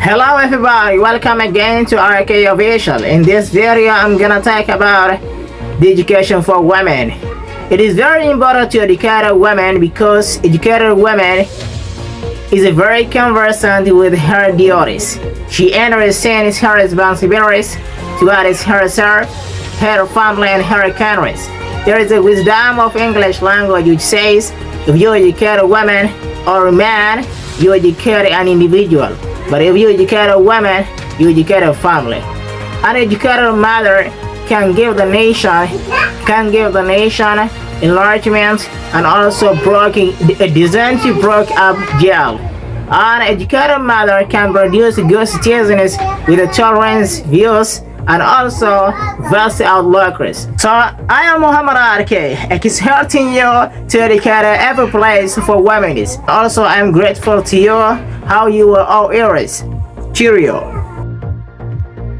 Hello everybody, welcome again to RK Official. In this video, I'm gonna talk about the education for women. It is very important to educate women because educated women is very conversant with her duties. She understands her responsibilities towards herself, her family, and her countries. There is a wisdom of English language which says, if you educate a woman or a man, you educate an individual. But if you educate a woman, you educate a family. An educated mother can give the nation enlargement and also a decent broke up jail. An educated mother can produce good citizens with the children's views and also vast outlookers. So I am Muhammad RK, exhorting you to educate every place for women. Also, I am grateful to you how you were all ears. Cheerio.